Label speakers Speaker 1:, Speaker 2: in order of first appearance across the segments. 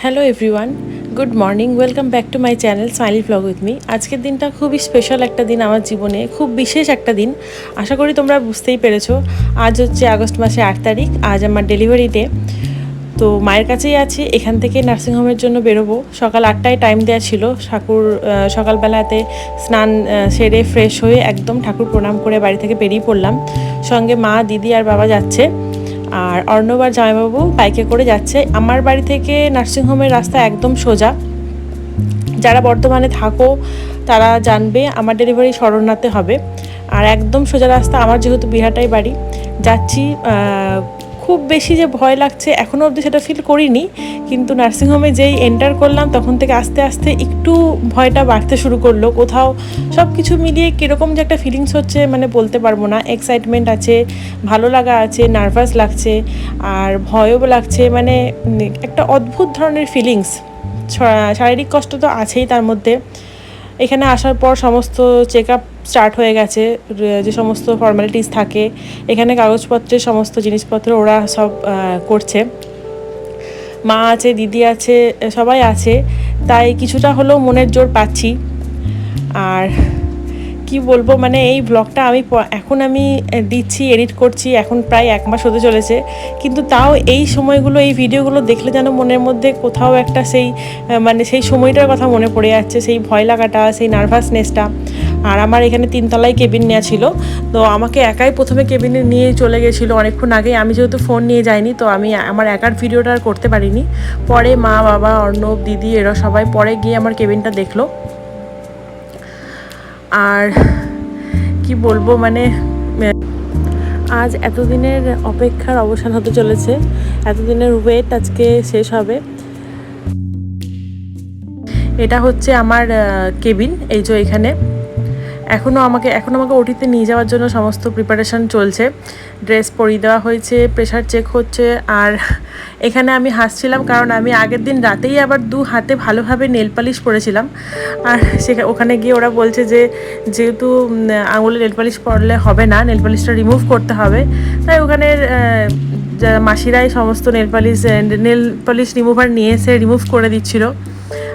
Speaker 1: Hello everyone, good morning, welcome back to my channel smiley blog with me. আজকের দিনটা খুবই special একটা দিন আমার জীবনে, খুব বিশেষ একটা দিন। আশা করি তোমরা বুঝতেই পেরেছো। আজ হচ্ছে আগস্ট মাসে 8 তারিখ, আজ আমার ডেলিভারি ডে। তো মায়ের কাছেই আছি, এখান থেকে নার্সিংহোমের জন্য বেরোবো। সকাল 8টায় টাইম দেওয়া ছিল। ঠাকুর সকালবেলাতে স্নান সেরে ফ্রেশ হয়ে একদম ঠাকুর প্রণাম করে বাড়ি থেকে বেরিয়ে পড়লাম। সঙ্গে মা, দিদি আর বাবা যাচ্ছে, আর অর্ণব আর জামাইবাবু বাইকে করে যাচ্ছে। আমার বাড়ি থেকে নার্সিংহোমের রাস্তা একদম সোজা। যারা বর্তমানে থাকো তারা জানবে, আমার ডেলিভারি শরণাতে হবে, আর একদম সোজা রাস্তা। আমার যেহেতু বিহাটাই বাড়ি, যাচ্ছি। খুব বেশি যে ভয় লাগছে এখনও অবধি সেটা ফিল করিনি, কিন্তু নার্সিংহোমে যেই এন্টার করলাম তখন থেকে আস্তে আস্তে একটু ভয়টা বাড়তে শুরু করলো। কোথাও সব কিছু মিলিয়ে কীরকম যে একটা ফিলিংস হচ্ছে মানে বলতে পারবো না। এক্সাইটমেন্ট আছে, ভালো লাগা আছে, নার্ভাস লাগছে, আর ভয়ও লাগছে। মানে একটা অদ্ভুত ধরনের ফিলিংস। শারীরিক কষ্ট তো আছেই তার মধ্যে। এখানে আসার পর সমস্ত চেক আপ স্টার্ট হয়ে গেছে। যে সমস্ত ফর্মালিটিস থাকে এখানে, কাগজপত্রের সমস্ত জিনিসপত্র ওরা সব করছে। মা আছে, দিদি আছে, সবাই আছে, তাই কিছুটা হলেও মনের জোর পাচ্ছি। আর কি বলবো, মানে এই ব্লগটা এখন আমি দিচ্ছি, এডিট করছি, এখন প্রায় 1 মাস হতে চলেছে, কিন্তু তাও এই সময়গুলো, এই ভিডিওগুলো দেখলে যেন মনের মধ্যে কোথাও একটা সেই সময়টার কথা মনে পড়ে যাচ্ছে, সেই ভয় লাগাটা, সেই নার্ভাসনেসটা। আর আমার এখানে 3 তলায় কেবিন নেওয়া ছিল, তো আমাকে একাই প্রথমে কেবিনে নিয়ে চলে গেছিলো অনেকক্ষণ আগে। আমি যেহেতু ফোন নিয়ে যাইনি, তো আমি আমার একার ভিডিওটা আর করতে পারিনি। পরে মা, বাবা, অর্ণব, দিদি এরা সবাই পরে গিয়ে আমার কেবিনটা দেখলো। আর কি বলবো, মানে আজ এতদিনের অপেক্ষার অবসান হতে চলেছে, এতদিনের ওয়েট আজকে শেষ হবে। এটা হচ্ছে আমার কেবিন, এই যে এখানে এখনও আমাকে ওটিতে নিয়ে যাওয়ার জন্য সমস্ত প্রিপারেশান চলছে। ড্রেস পরিয়ে দেওয়া হয়েছে, প্রেশার চেক হচ্ছে। আর এখানে আমি হাসছিলাম কারণ আমি আগের দিন রাতেই আবার 2 হাতে ভালোভাবে নেল পালিশ পরেছিলাম। আর ওখানে গিয়ে ওরা বলছে যে যেহেতু আঙুলে নেল পালিশ পরলে হবে না, নেল পালিশটা রিমুভ করতে হবে, তাই ওখানের মাসিরাই সমস্ত নেল পালিশ রিমুভার নিয়ে এসে রিমুভ করে দিচ্ছিল।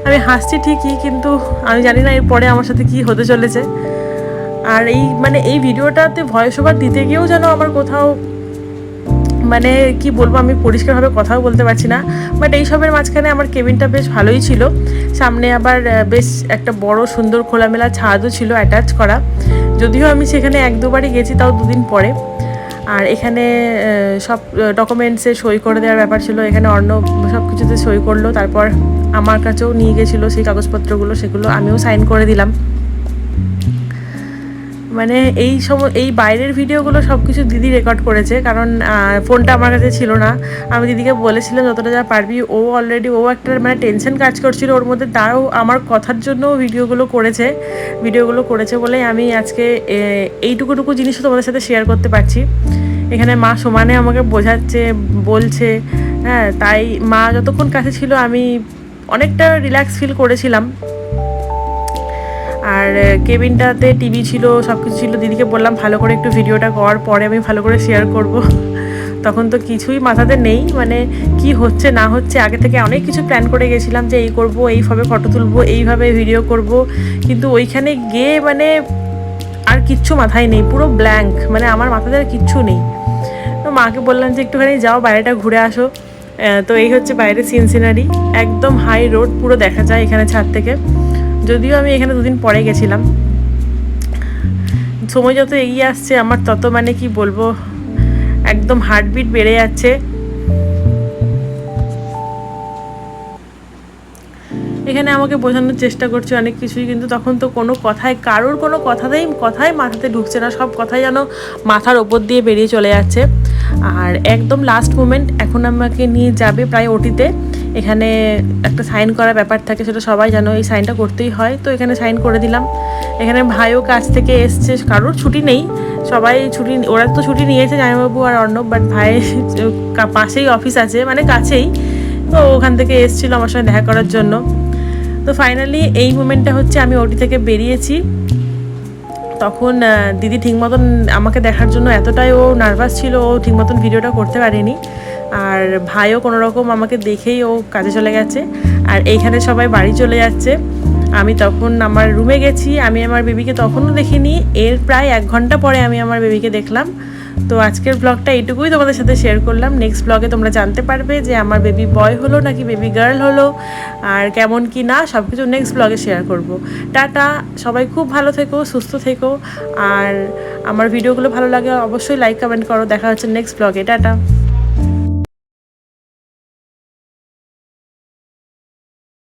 Speaker 1: আমি হাসছি ঠিকই, কিন্তু আমি জানি না এরপরে আমার সাথে কি হতে চলেছে। আর এই ভিডিওটাতে ভয়েস ওভার দিতে গিয়েও যেন আমার কোথাও মানে কি বলবো, আমি পরিষ্কারভাবে কথাও বলতে পারছি না। বাট এইসবের মাঝখানে আমার কেবিনটা বেশ ভালোই ছিল। সামনে আবার বেশ একটা বড় সুন্দর খোলামেলা ছাদও ছিল অ্যাটাচ করা, যদিও আমি সেখানে 1-2 বারই গেছি, তাও 2 দিন পরে। আর এখানে সব ডকুমেন্টসে সই করে দেওয়ার ব্যাপার ছিল, এখানে অর্ণব সব কিছুতে সই করলো। তারপর আমার কাছেও নিয়ে গেছিলো সেই কাগজপত্রগুলো, সেগুলো আমিও সাইন করে দিলাম। মানে এই বাইরের ভিডিওগুলো সব কিছু দিদি রেকর্ড করেছে, কারণ ফোনটা আমার কাছে ছিল না। আমি দিদিকে বলেছিলাম যতটা যা পারবি। ও অলরেডি একটা মানে টেনশন কাজ করছিল ওর মধ্যে, তাও আমার কথার জন্য ভিডিওগুলো করেছে বলেই আমি আজকে এইটুকু জিনিসও তোমাদের সাথে শেয়ার করতে পারছি। এখানে মা সমানে আমাকে বোঝাচ্ছে, বলছে, হ্যাঁ, তাই মা যতক্ষণ কাছে ছিল আমি অনেকটা রিল্যাক্স ফিল করেছিলাম। আর কেবিনটাতে টিভি ছিল, সব কিছু ছিল। দিদিকে বললাম ভালো করে একটু ভিডিওটা কর, পরে আমি ভালো করে শেয়ার করব। তখন তো কিছুই মাথাতে নেই, মানে কি হচ্ছে না হচ্ছে। আগে থেকে অনেক কিছু প্ল্যান করে গেছিলাম যে এই করব, এইভাবে ফটো তুলবো, এইভাবে ভিডিও করব, কিন্তু ওইখানে গিয়ে মানে আর কিচ্ছু মাথায় নেই, পুরো ব্ল্যাঙ্ক। মানে আমার মাথাতে আর কিচ্ছু নেই। তো মাকে বললাম যে একটুখানি যাও, বাইরেটা ঘুরে আসো। তো এই হচ্ছে বাইরের সিনারি, একদম হাই রোড পুরো দেখা যায় এখানে ছাদ থেকে। যদিও আমি এখানে 2 দিন পরে গেছিলাম। সময় যত এগিয়ে আসছে আমার তত মানে কি বলবো, একদম হার্টবিট বেড়ে যাচ্ছে। এখানে আমাকে বোঝানোর চেষ্টা করছে অনেক কিছুই, কিন্তু তখন তো কারোর কোনো কথাই মাথাতে ঢুকছে না। সব কথাই যেন মাথার ওপর দিয়ে বেরিয়ে চলে যাচ্ছে। আর একদম লাস্ট মোমেন্ট, এখন আমাকে নিয়ে যাবে প্রায় ওটিতে। এখানে একটা সাইন করার ব্যাপার থাকে, সেটা সবাই জানো, এই সাইনটা করতেই হয়। তো এখানে সাইন করে দিলাম। এখানে ভাইও কাজ থেকে এসছে, কারোর ছুটি নেই, সবাই ওরা তো ছুটি নিয়েছে, জামাইবাবু আর অর্ণব, বাট ভাইয়ের পাশেই অফিস আছে, মানে কাছেই। তো ওখান থেকে এসেছিলো আমার সঙ্গে দেখা করার জন্য। তো ফাইনালি এই মোমেন্টটা হচ্ছে আমি ওটি থেকে বেরিয়েছি। তখন দিদি ঠিক মতন আমাকে দেখার জন্য এতটাই ও নার্ভাস ছিল, ও ঠিক মতন ভিডিওটা করতে পারেনি। আর ভাইও কোনো রকম আমাকে দেখেই ও কাজে চলে গেছে। আর এইখানে সবাই বাড়ি চলে যাচ্ছে। আমি তখন আমার রুমে গেছি। আমি আমার বেবিকে তখনও দেখিনি, এর প্রায় 1 ঘন্টা পরে আমি আমার বেবিকে দেখলাম। তো আজকের ব্লগটা এইটুকুই তোমাদের সাথে শেয়ার করলাম। নেক্সট ব্লগে তোমরা জানতে পারবে যে আমার বেবি বয় হলো নাকি বেবি গার্ল হলো, আর কেমন কি না সব কিছু নেক্সট ব্লগে শেয়ার করব। টাটা, সবাই খুব ভালো থেকো, সুস্থ থেকো। আর আমার ভিডিওগুলো ভালো লাগে অবশ্যই লাইক কমেন্ট করো। দেখা হচ্ছে নেক্সট ব্লগে। টাটা।